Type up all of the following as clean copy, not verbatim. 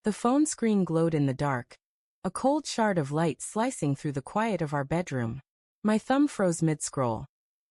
The phone screen glowed in the dark, a cold shard of light slicing through the quiet of our bedroom. My thumb froze mid-scroll,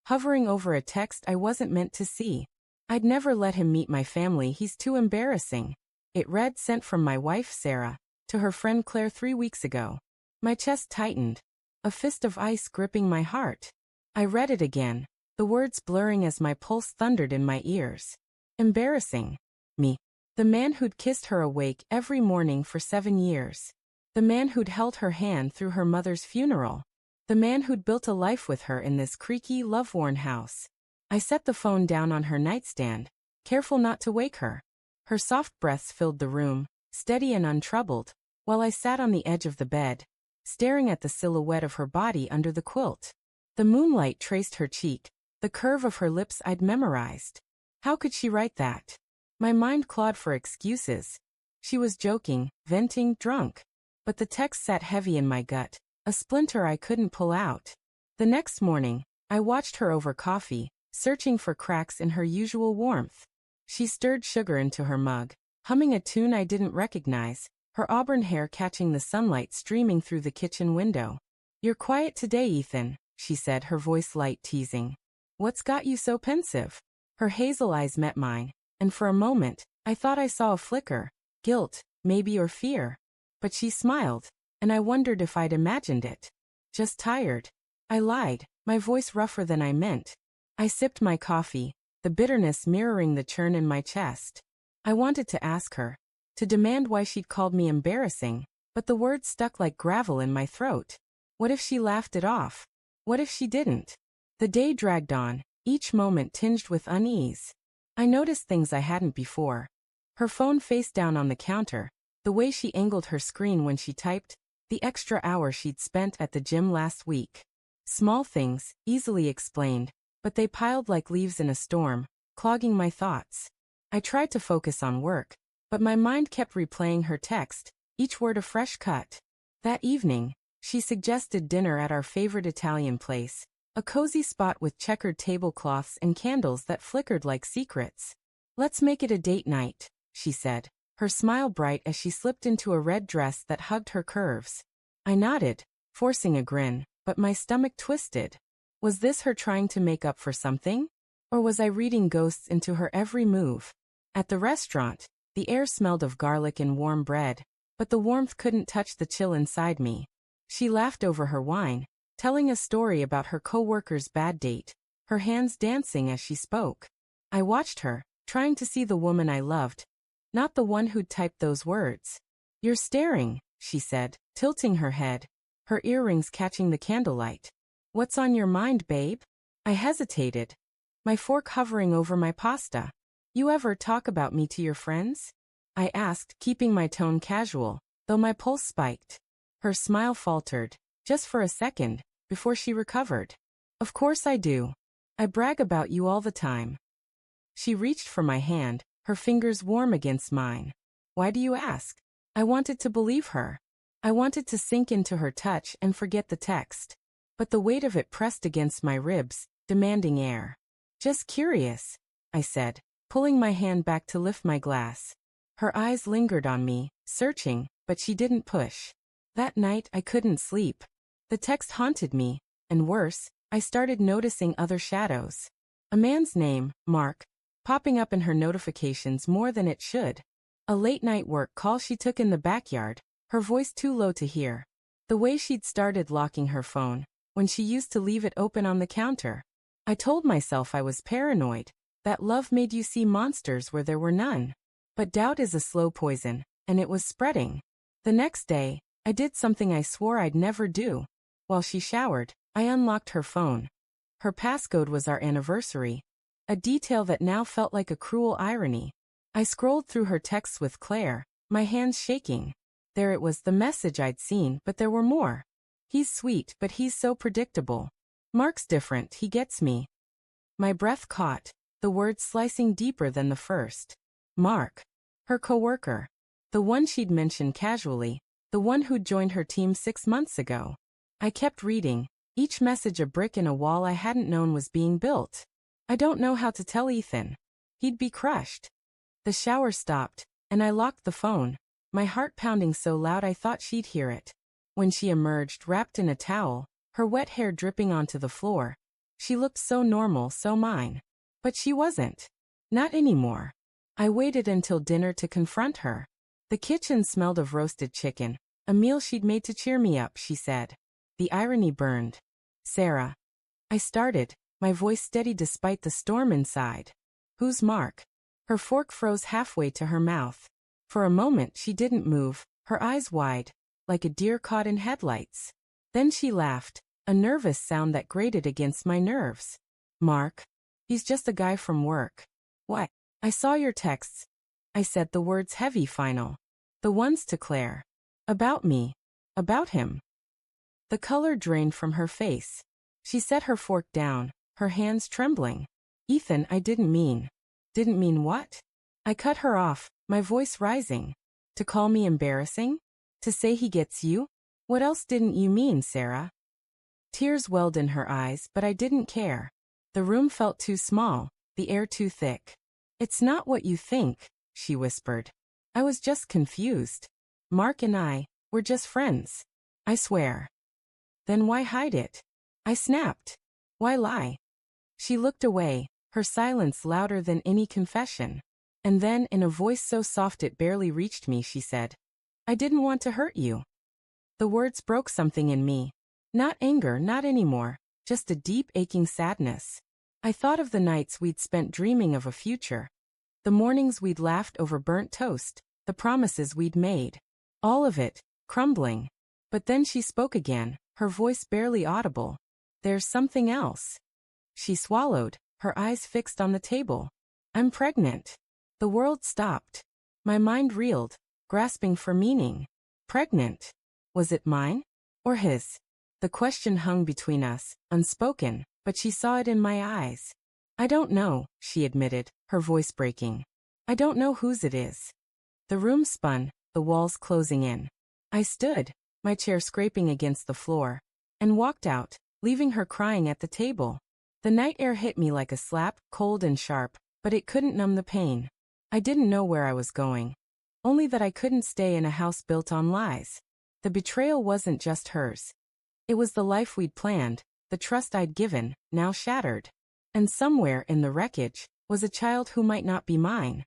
hovering over a text I wasn't meant to see. I'd never let him meet my family, he's too embarrassing. It read, sent from my wife Sarah, to her friend Claire 3 weeks ago. My chest tightened, a fist of ice gripping my heart. I read it again, the words blurring as my pulse thundered in my ears. Embarrassing. Me. The man who'd kissed her awake every morning for 7 years. The man who'd held her hand through her mother's funeral. The man who'd built a life with her in this creaky, love-worn house. I set the phone down on her nightstand, careful not to wake her. Her soft breaths filled the room, steady and untroubled, while I sat on the edge of the bed, staring at the silhouette of her body under the quilt. The moonlight traced her cheek, the curve of her lips I'd memorized. How could she write that? My mind clawed for excuses. She was joking, venting, drunk. But the text sat heavy in my gut, a splinter I couldn't pull out. The next morning, I watched her over coffee, searching for cracks in her usual warmth. She stirred sugar into her mug, humming a tune I didn't recognize, her auburn hair catching the sunlight streaming through the kitchen window. "You're quiet today, Ethan," she said, her voice light, teasing. "What's got you so pensive?" Her hazel eyes met mine, and for a moment, I thought I saw a flicker, guilt, maybe, or fear. But she smiled, and I wondered if I'd imagined it. "Just tired." I lied, my voice rougher than I meant. I sipped my coffee, the bitterness mirroring the churn in my chest. I wanted to ask her, to demand why she'd called me embarrassing, but the words stuck like gravel in my throat. What if she laughed it off? What if she didn't? The day dragged on, each moment tinged with unease. I noticed things I hadn't before. Her phone face down on the counter, the way she angled her screen when she typed, the extra hour she'd spent at the gym last week. Small things, easily explained, but they piled like leaves in a storm, clogging my thoughts. I tried to focus on work, but my mind kept replaying her text, each word a fresh cut. That evening, she suggested dinner at our favorite Italian place, a cozy spot with checkered tablecloths and candles that flickered like secrets. "Let's make it a date night," she said, her smile bright as she slipped into a red dress that hugged her curves. I nodded, forcing a grin, but my stomach twisted. Was this her trying to make up for something? Or was I reading ghosts into her every move? At the restaurant, the air smelled of garlic and warm bread, but the warmth couldn't touch the chill inside me. She laughed over her wine, telling a story about her coworker's bad date, her hands dancing as she spoke. I watched her, trying to see the woman I loved, not the one who'd typed those words. "You're staring," she said, tilting her head, her earrings catching the candlelight. "What's on your mind, babe?" I hesitated, my fork hovering over my pasta. "You ever talk about me to your friends?" I asked, keeping my tone casual, though my pulse spiked. Her smile faltered, just for a second, before she recovered. "Of course I do. I brag about you all the time." She reached for my hand, her fingers warm against mine. "Why do you ask?" I wanted to believe her. I wanted to sink into her touch and forget the text. But the weight of it pressed against my ribs, demanding air. "Just curious," I said, pulling my hand back to lift my glass. Her eyes lingered on me, searching, but she didn't push. That night I couldn't sleep. The text haunted me, and worse, I started noticing other shadows. A man's name, Mark, popping up in her notifications more than it should. A late-night work call she took in the backyard, her voice too low to hear. The way she'd started locking her phone, when she used to leave it open on the counter. I told myself I was paranoid, that love made you see monsters where there were none. But doubt is a slow poison, and it was spreading. The next day, I did something I swore I'd never do. While she showered, I unlocked her phone. Her passcode was our anniversary, a detail that now felt like a cruel irony. I scrolled through her texts with Claire, my hands shaking. There it was, the message I'd seen, but there were more. "He's sweet, but he's so predictable. Mark's different, he gets me." My breath caught, the words slicing deeper than the first. Mark. Her coworker. The one she'd mentioned casually, the one who'd joined her team 6 months ago. I kept reading, each message a brick in a wall I hadn't known was being built. "I don't know how to tell Ethan. He'd be crushed." The shower stopped, and I locked the phone, my heart pounding so loud I thought she'd hear it. When she emerged, wrapped in a towel, her wet hair dripping onto the floor, she looked so normal, so mine. But she wasn't. Not anymore. I waited until dinner to confront her. The kitchen smelled of roasted chicken, a meal she'd made to cheer me up, she said. The irony burned. Sarah. I started, my voice steady despite the storm inside. Who's Mark? Her fork froze halfway to her mouth. For a moment she didn't move, her eyes wide, like a deer caught in headlights. Then she laughed, a nervous sound that grated against my nerves. Mark? He's just a guy from work. What? I saw your texts. I said, the words heavy final. The ones to Claire. About me. About him. The color drained from her face. She set her fork down, her hands trembling. Ethan, I didn't mean. Didn't mean what? I cut her off, my voice rising. To call me embarrassing? To say he gets you? What else didn't you mean, Sarah? Tears welled in her eyes, but I didn't care. The room felt too small, the air too thick. It's not what you think, she whispered. I was just confused. Mark and I, we're just friends. I swear. Then why hide it? I snapped. Why lie? She looked away, her silence louder than any confession. And then, in a voice so soft it barely reached me, she said, I didn't want to hurt you. The words broke something in me. Not anger, not anymore, just a deep aching sadness. I thought of the nights we'd spent dreaming of a future. The mornings we'd laughed over burnt toast, the promises we'd made. All of it, crumbling. But then she spoke again, her voice barely audible. There's something else. She swallowed, her eyes fixed on the table. I'm pregnant. The world stopped. My mind reeled, grasping for meaning. Pregnant. Was it mine? Or his? The question hung between us, unspoken, but she saw it in my eyes. I don't know, she admitted, her voice breaking. I don't know whose it is. The room spun, the walls closing in. I stood, my chair scraping against the floor, and walked out, leaving her crying at the table. The night air hit me like a slap, cold and sharp, but it couldn't numb the pain. I didn't know where I was going. Only that I couldn't stay in a house built on lies. The betrayal wasn't just hers. It was the life we'd planned, the trust I'd given, now shattered. And somewhere in the wreckage was a child who might not be mine.